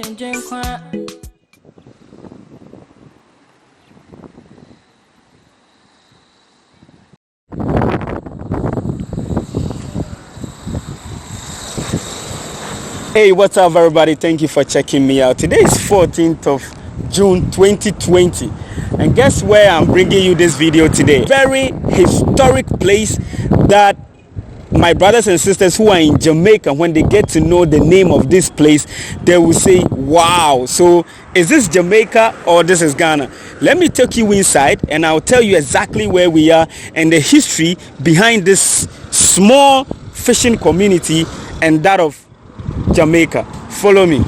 Hey, what's up, everybody? Thank you for checking me out. Today is 14th of June 2020, and guess where I'm bringing you this video today? Very historic place that my brothers and sisters who are in Jamaica, when they get to know the name of this place, they will say, wow. So is this Jamaica or this is Ghana? Let me take you inside and I'll tell you exactly where we are and the history behind this small fishing community and that of Jamaica. Follow me.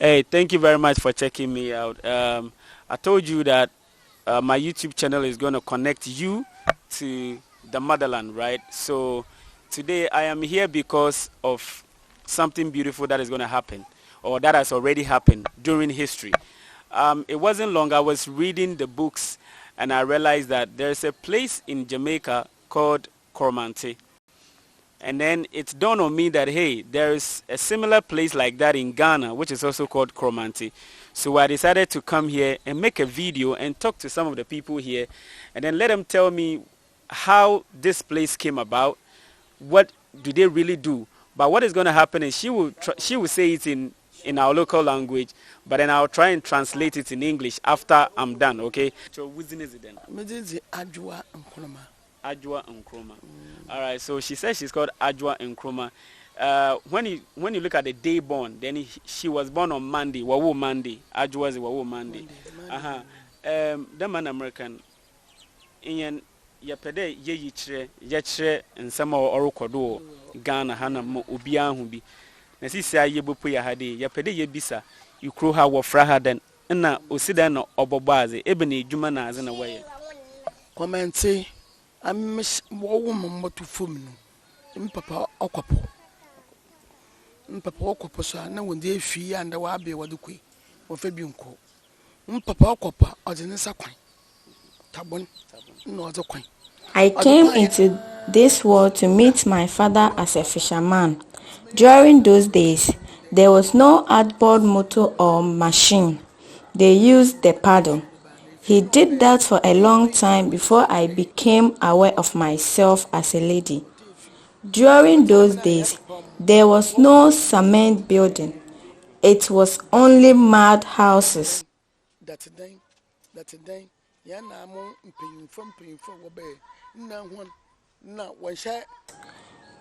Hey, thank you very much for checking me out. I told you that my YouTube channel is going to connect you to the motherland, right? So today I am here because of something beautiful that is going to happen, or that has already happened during history. It wasn't long. I was reading the books and I realized that there's a place in Jamaica called Coromantee. And then it dawned on me that, hey, there's a similar place like that in Ghana, which is also called Coromantee. So I decided to come here and make a video and talk to some of the people here and then let them tell me how this place came about, what do they really do. But what is going to happen is she will say it in our local language, but then I'll try and translate it in English after I'm done, okay? So what's it then? Ajwa Nkrumah. All right, so she says she's called Ajwa Nkrumah. When you look at the day born, then she was born on Monday. Wawu Monday. Ajwa is Wawu Monday. The man American. In yapede ye yichre and some orokodo Ghana hana mo ubia hu bi. Na sisi aye bopo ya hade yapede ye bisa ikro ha wofra ha den na osida na obobaze ebe na edwuma na aze na waye. Kormantse I'm woman to fum no. Papa Okapo. Papa Okapo, so now when they fee and the wabi or the quay or Fabianco. Papa Okopa or the Nesaqui. Tabon, no other quay. I came into this world to meet my father as a fisherman. During those days, there was no outboard motor or machine. They used the paddle. He did that for a long time before I became aware of myself as a lady. During those days, there was no cement building. It was only mud houses.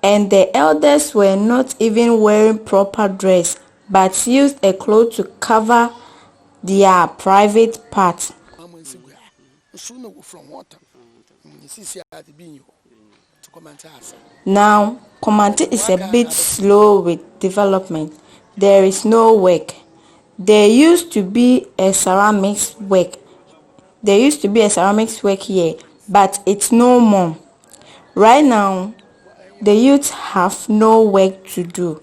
And the elders were not even wearing proper dress, but used a cloth to cover their private parts. Now, Kormantse is a bit slow with development. There is no work. There used to be a ceramics work. Here, but it's no more. Right now, the youth have no work to do.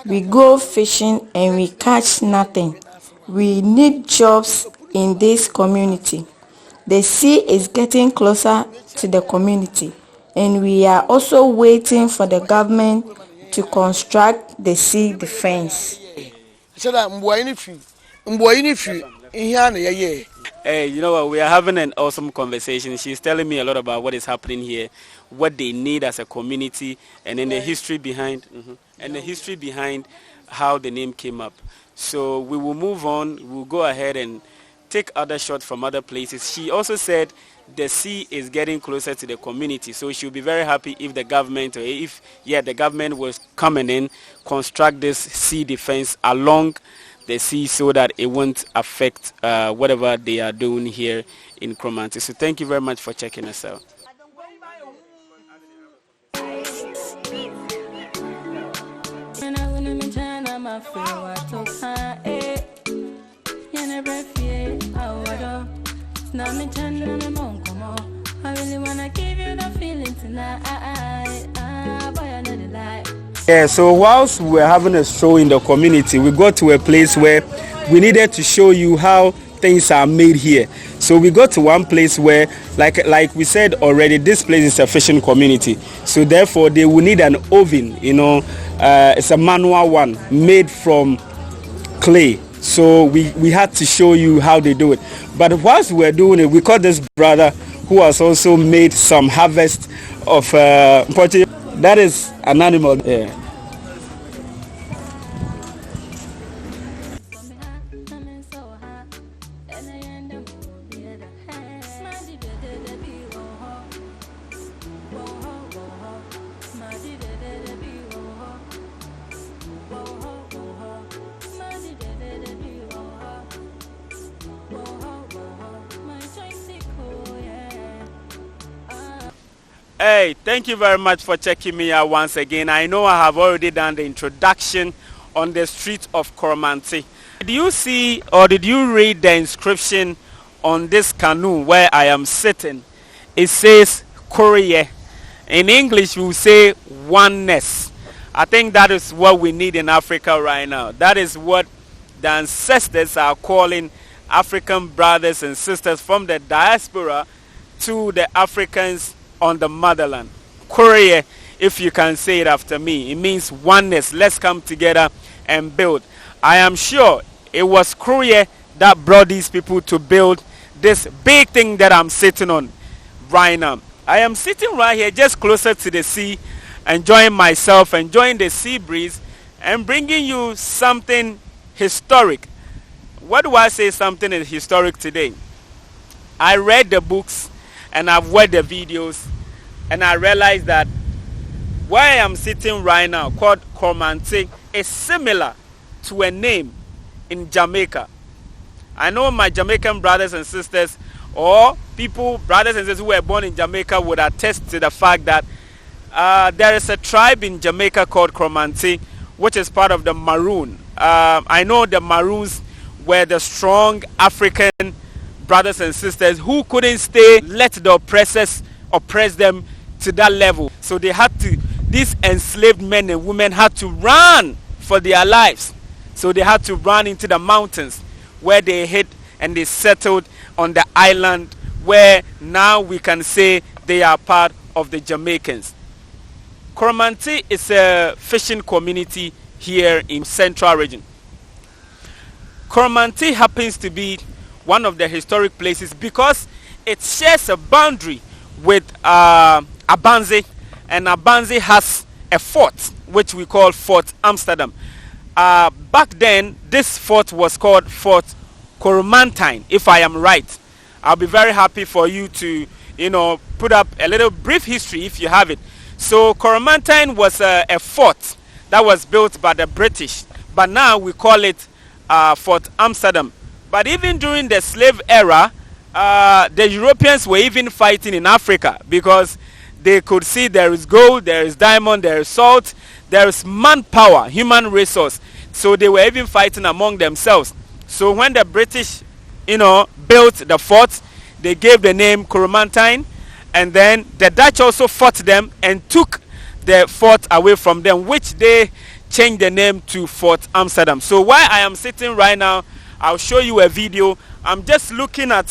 We go fishing and we catch nothing. We need jobs in this community. The sea is getting closer to the community, and we are also waiting for the government to construct the sea defense. Hey, you know what? We are having an awesome conversation. She's telling me a lot about what is happening here, what they need as a community, and then the history behind, how the name came up. So we will move on. We'll go ahead and take other shots from other places. She also said the sea is getting closer to the community, so she'll be very happy if the government, the government was coming in, construct this sea defense along the sea so that it won't affect whatever they are doing here in Coromantse. So thank you very much for checking us out. Yeah, so whilst we were having a show in the community, we got to a place where we needed to show you how things are made here. So we got to one place where, like we said already, this place is a fishing community. So therefore, they will need an oven. It's a manual one made from clay. So we had to show you how they do it. But whilst we were doing it, we caught this brother who has also made some harvest of that is an animal. Yeah. Hey, thank you very much for checking me out once again. I know I have already done the introduction on the street of Coromantse. Did you see or did you read the inscription on this canoe where I am sitting? It says Koreye. In English, we will say oneness. I think that is what we need in Africa right now. That is what the ancestors are calling African brothers and sisters from the diaspora to the Africans on the motherland. Koreye, if you can say it after me, it means oneness. Let's come together and build. I am sure it was Koreye that brought these people to build this big thing that I'm sitting on right now. I am sitting right here just closer to the sea, enjoying myself, enjoying the sea breeze, and bringing you something historic. What do I say something is historic today? I read the books and I've watched the videos, and I realized that where I am sitting right now, called Kormantse, is similar to a name in Jamaica. I know my Jamaican brothers and sisters, or people, brothers and sisters who were born in Jamaica, would attest to the fact that there is a tribe in Jamaica called Coromantee, which is part of the Maroon. I know the Maroons were the strong African brothers and sisters who couldn't let the oppressors oppress them to that level. So they had to, these enslaved men and women had to run for their lives. So they had to run into the mountains where they hid, and they settled on the island where now we can say they are part of the Jamaicans. Coromantse is a fishing community here in Central region. Koromantine happens to be one of the historic places because it shares a boundary with Abanze, and Abanze has a fort which we call Fort Amsterdam. Back then this fort was called Fort Kormantine, if I am right. I'll be very happy for you to put up a little brief history if you have it. So Coromantine was a fort that was built by the British, but now we call it Fort Amsterdam. But even during the slave era, the Europeans were even fighting in Africa because they could see there is gold, there is diamond, there is salt, there is manpower, human resource. So they were even fighting among themselves. So when the British, built the fort, they gave the name Coromantine, and then the Dutch also fought them and took the fort away from them, which they changed the name to Fort Amsterdam. So while I am sitting right now, I'll show you a video. I'm just looking at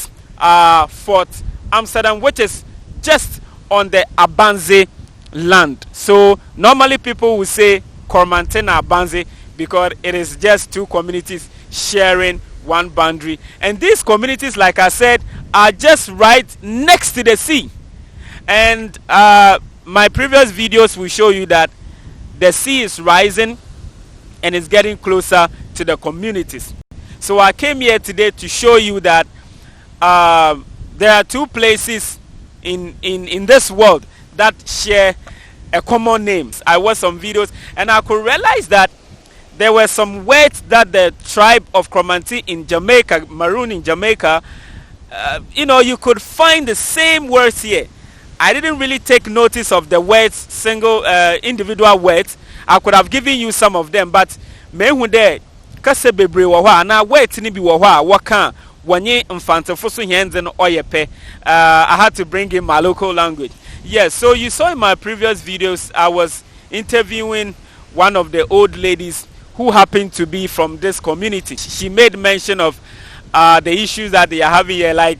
Fort Amsterdam, which is just on the Abanze land. So normally people will say Kormantine Abanze because it is just two communities sharing one boundary. And these communities, like I said, are just right next to the sea. And my previous videos will show you that the sea is rising and it's getting closer to the communities. So I came here today to show you that there are two places in this world that share a common name. I watched some videos and I could realize that there were some words that the tribe of Coromantee in Jamaica, Maroon in Jamaica, you could find the same words here. I didn't really take notice of the words, single individual words. I could have given you some of them, but mehu there kase bebre wo hɔ na wait ni bi wo hɔ a wɔka wanye mfantefo so henze no oyepe. I had to bring in my local language. Yes, so you saw in my previous videos I was interviewing one of the old ladies who happened to be from this community. She made mention of the issues that they are having here. Like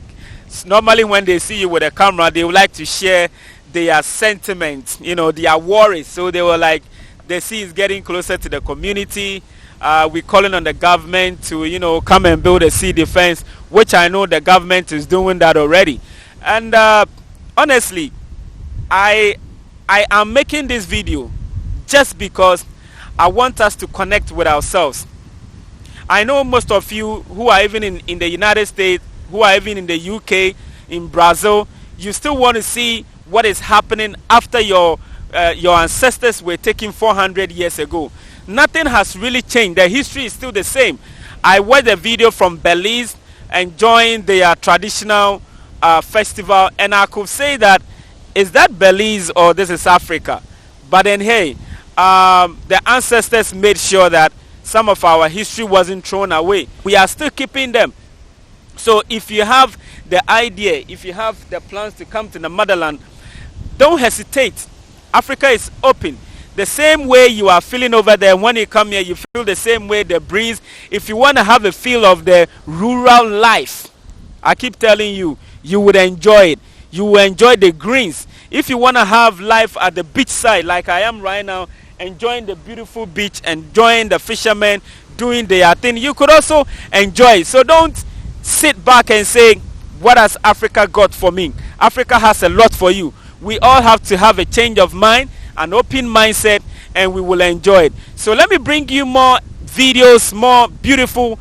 normally when they see you with a camera, they would like to share their sentiments, you know, their worries. So they were like, they see it's getting closer to the community. We're calling on the government to, you know, come and build a sea defense, which I know the government is doing that already. And honestly, I am making this video just because I want us to connect with ourselves. I know most of you who are even in the United States, who are even in the UK, in Brazil, you still want to see what is happening after your ancestors were taken 400 years ago. Nothing has really changed. The history is still the same. I watched a video from Belize enjoying their traditional festival, and I could say that, is that Belize or this is Africa? But then hey, the ancestors made sure that some of our history wasn't thrown away. We are still keeping them. So if you have the idea, if you have the plans to come to the motherland, don't hesitate. Africa is open. The same way you are feeling over there, when you come here, you feel the same way, the breeze. If you want to have a feel of the rural life, I keep telling you, you would enjoy it. You will enjoy the greens. If you want to have life at the beach side, like I am right now, enjoying the beautiful beach, enjoying the fishermen doing their thing, you could also enjoy it. So don't sit back and say, what has Africa got for me? Africa has a lot for you. We all have to have a change of mind, an open mindset, and we will enjoy it. So let me bring you more videos, more beautiful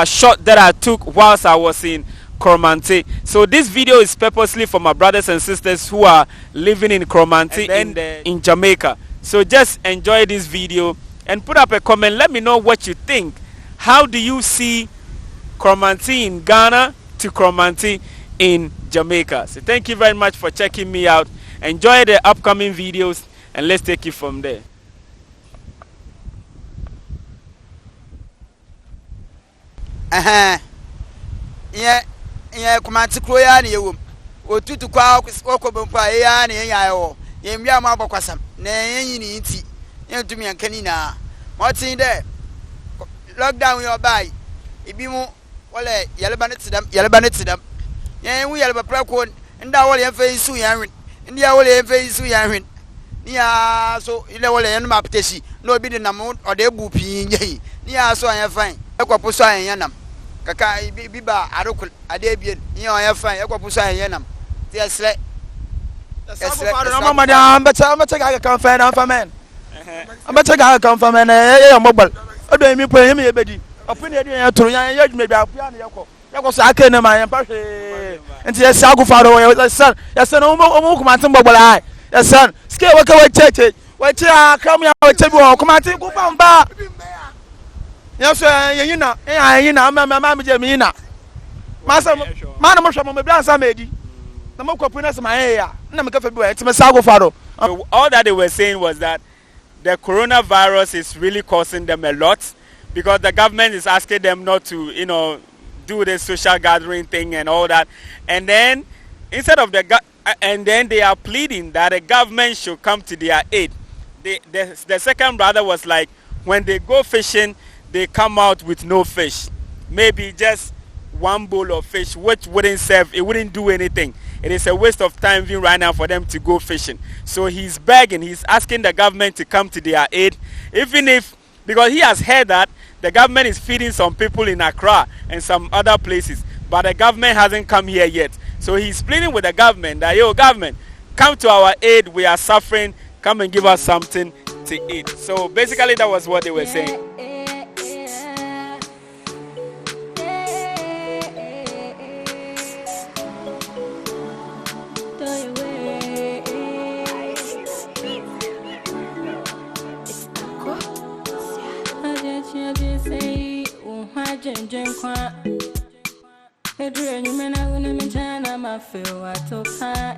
shot that I took whilst I was in Coromantse. So this video is purposely for my brothers and sisters who are living in Coromantse and in Jamaica. So just enjoy this video and put up a comment. Let me know what you think. How do you see Kormantse in Ghana to Koromantse in Jamaica? So thank you very much for checking me out. Enjoy the upcoming videos and let's take it from there. Yeah, Kormantse kroya na yewom. Otutu kwa okobompa ya na yayo. Yemia ma bokwasam. Na yini nti. Yentumi ankani na. Motin de lockdown your buy. Ibimu wale yaleba ne tidam. Yen wu yaleba prako nda wale yemfa isu yanwin. Ndia wale yemfa isu yanwin. Nia so ile wale yen ma pteshi. No obi de nam ode bu pin yi. Nia so an fan. Ekwapo so an yanam. Kaka biba arokul adebien yen on fan ekwapo so an yanam. Ti esre. Mama da ambeta ga kan fa na fa men. Ambeta ga kan fa men e mobile. Odo mi po yemi ebedi. Opini edi yan turu yan yedwuma bi apia na yekọ so aka na ma yan pa hwe. Enti yes agufa do yes no mo Kormantse mbogbala ai. Yes son ske waka we cheche. We che akram ya we che bi wo Kormantse ku pa mba. Yes yen na ma je mi na. Masa ma na mo hwe mo bi ansa ma edi. Na mo kwapuna se ma ya. Na me ka fa bi we enti me sa agufa do. All that they were saying was that the coronavirus is really causing them a lot, because the government is asking them not to, you know, do the social gathering thing and all that. And then instead of and then they are pleading that the government should come to their aid. The second brother was like, when they go fishing, they come out with no fish. Maybe just one bowl of fish, which wouldn't serve, it wouldn't do anything. It is a waste of time even right now for them to go fishing. So he's begging, he's asking the government to come to their aid, even if, because he has heard that the government is feeding some people in Accra and some other places, but the government hasn't come here yet. So he's pleading with the government that, yo, government, come to our aid, we are suffering, come and give us something to eat. So basically that was what they were saying. Edre nyumena gune mchana mafewa toka